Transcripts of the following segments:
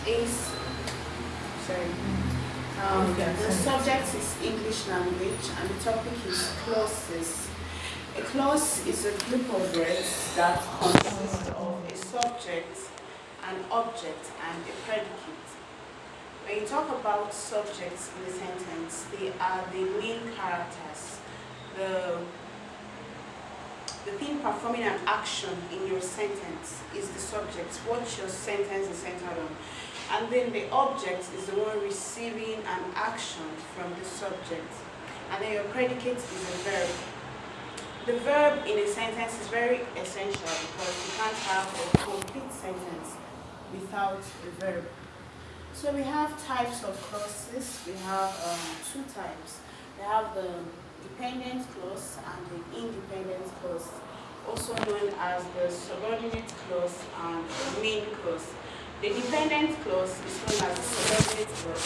is, sorry, the subject is English language and the topic is clauses. A clause is a group of words that consist of a subject, an object, and a predicate. When you talk about subjects in the sentence, they are the main characters, the thing performing an action in your sentence is the subject, what your sentence is centered on. And then the object is the one receiving an action from the subject. And then your predicate is a verb. The verb in a sentence is very essential because you can't have a complete sentence without a verb. So we have types of clauses. We have two types. We have the dependent clause and the independent clause, also known as the subordinate clause and the main clause. The dependent clause is known as the subordinate clause,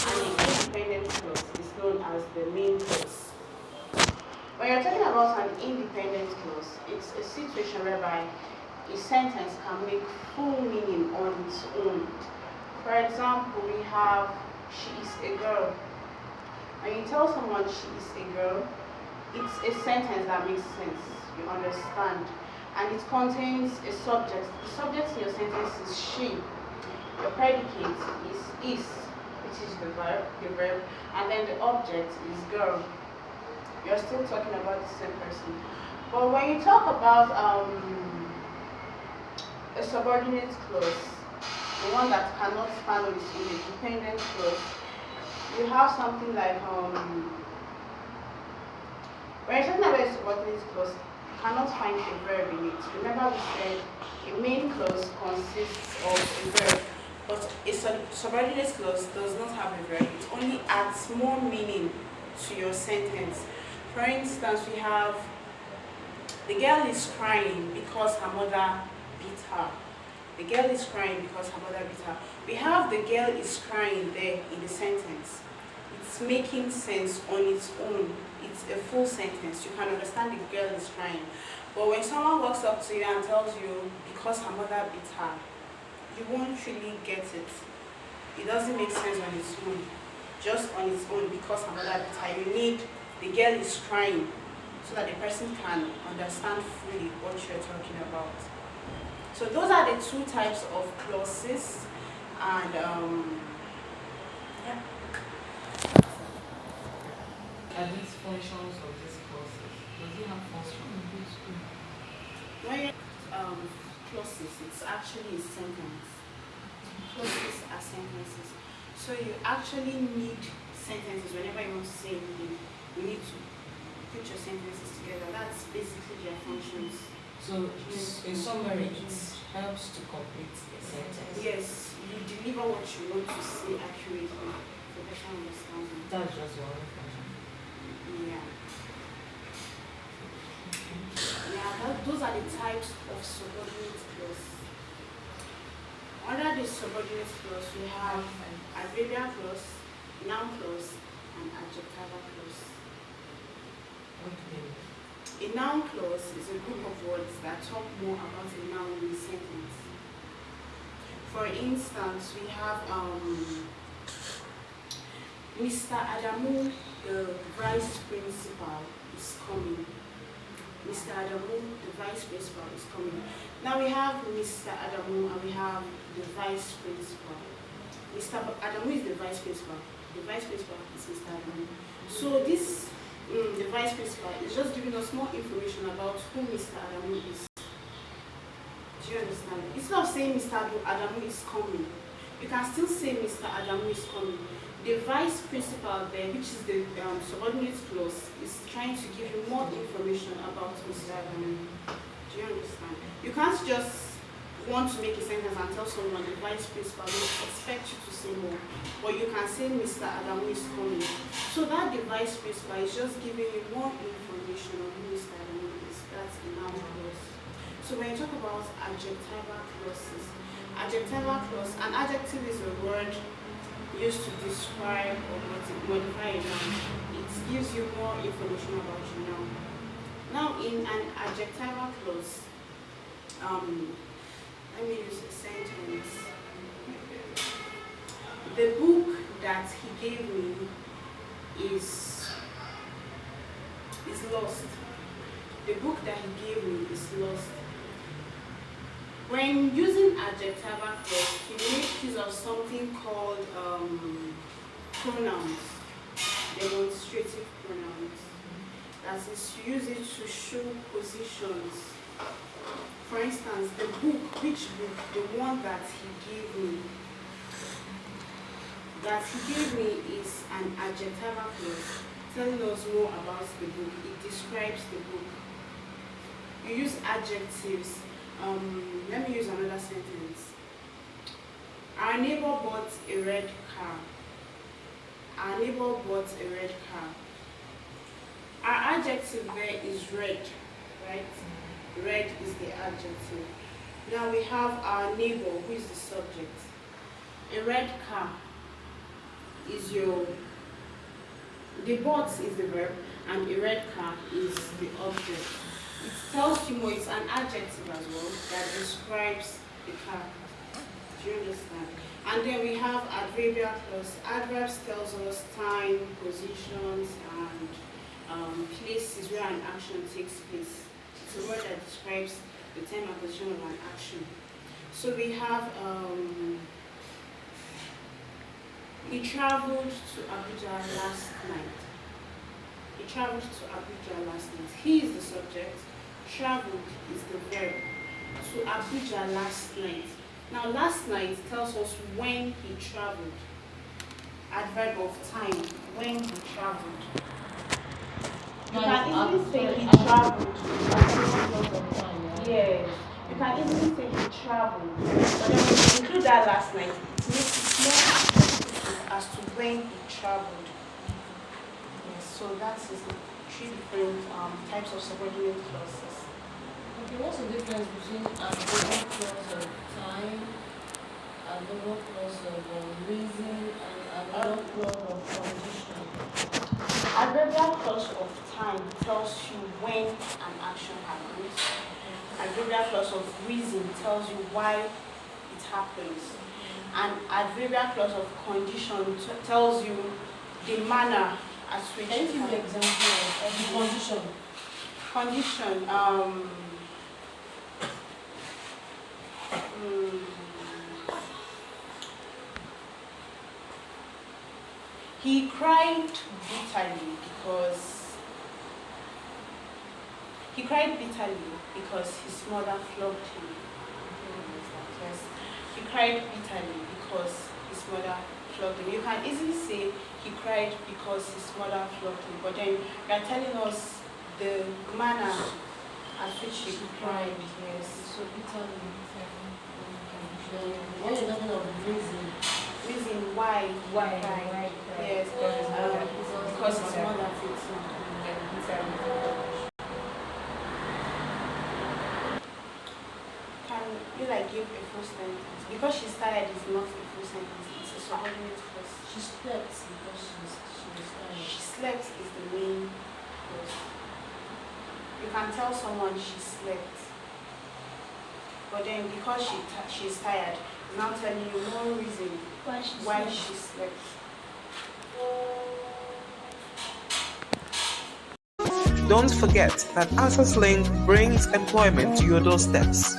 and the independent clause is known as the main clause. When you're talking about an independent clause, it's a situation whereby a sentence can make full meaning on its own. For example, we have, she is a girl. When you tell someone she is a girl, it's a sentence that makes sense, you understand. And it contains a subject. The subject in your sentence is she. The predicate is, which is the verb, and then the object is girl. You're still talking about the same person. But when you talk about a subordinate clause, the one that cannot stand on its own, a dependent clause, you have something like when you're talking about a subordinate clause, you cannot find a verb in it. Remember we said a main clause consists of a verb, but a subordinate clause does not have a verb. It only adds more meaning to your sentence. For instance, we have the girl is crying because her mother beat her. The girl is crying because her mother beat her. We have the girl is crying there in the sentence. It's making sense on its own. It's a full sentence. You can understand the girl is crying. But when someone walks up to you and tells you because her mother beat her, you won't really get it. It doesn't make sense on its own. Just on its own, because her mother beat her, you need the girl is crying so that the person can understand fully what you're talking about. So those are the two types of clauses, and yeah. Are these functions of these clauses? Does it have functions? When you clauses, it's actually a sentence. Clauses are sentences. So you actually need sentences whenever you want to say anything. You need to put your sentences together. That's basically their functions. So, in summary, it helps to complete a sentence. Yes, you deliver what you want to say accurately for better understanding. That's just one function. Yeah. Yeah, those are the types of subordinate clause. Under the subordinate clause, we have adverbial clause, noun clause, and adjectival clause. What do they mean? A noun clause is a group of words that talk more about a noun in a sentence. For instance, we have Mr. Adamu, the vice principal, is coming. Mr. Adamu, the vice principal, is coming. Now we have Mr. Adamu and we have the vice principal. Mr. Adamu is the vice principal. The vice principal is Mr. Adamu. So this the vice principal is just giving us more information about who Mr. Adamu is. Do you understand? Instead of saying Mr. Adamu is coming, you can still say Mr. Adamu is coming. The vice principal there, which is the subordinate clause, is trying to give you more information about Mr. Adamu. Do you understand? You can't just want to make a sentence and tell someone the vice principal will expect you to say more, but you can say Mr. Adamu is coming. So that the vice principal is just giving you more information on who Mr. Adamu is. That's the noun clause. So when you talk about adjectival clauses, an adjective is a word used to describe or modify a noun. It gives you more information about your noun. Now in an adjectival clause, let me use a sentence. The book that he gave me is lost. The book that he gave me is lost. When using adjectival clause, he makes use of something called pronouns, demonstrative pronouns. That is, to use it to show positions. For instance, the book, which book? The one that he gave me is an adjectival clause, telling us more about the book. It describes the book. You use adjectives. Let me use another sentence. Our neighbor bought a red car. Our neighbor bought a red car. Our adjective there is red, right? Red is the adjective. Now we have our neighbor, who is the subject. A red car is the bought is the verb, and a red car is the object. It tells you more, it's an adjective as well that describes the car. Do you understand? And then we have adverbial clause. Adverbs tells us time, positions, and places where an action takes place. It's a word that describes the time and position of an action. So we have he traveled to Abuja last night. He traveled to Abuja last night. He is the subject. Traveled is the verb. To Abuja last night. Now, last night tells us when he traveled. Adverb of time. When he traveled. You can easily say he traveled. Yes. You can easily say he traveled. But then when you include that last night, it makes it more specific as to when he traveled. Yes. So that is the three different types of subordinate clauses. Okay, what's the difference between adverbial clause of time, adverbial clause of reason, and adverbial clause of condition? Adverbial clause of time tells you when an action happens. Adverbial clause of reason tells you why it happens. And adverbial clause of condition tells you the manner as which. Can you give an example of the condition? Condition. He cried bitterly because his mother flogged him. Yes. He cried bitterly because his mother flogged him. You can easily say he cried because his mother flogged him, but then you are telling us the manner at which he cried. Yes. So bitterly. When you're talking of reason why he cried. Yes. Because his mother flogged him. Can you give a full sentence? Because she's tired is not a full sentence, it's a subordinate clause. She slept because she was tired. She slept is the main clause. You can tell someone she slept, but then because she's tired, it's now telling you more reason why she slept. Don't forget that Access Link brings employment to your doorsteps.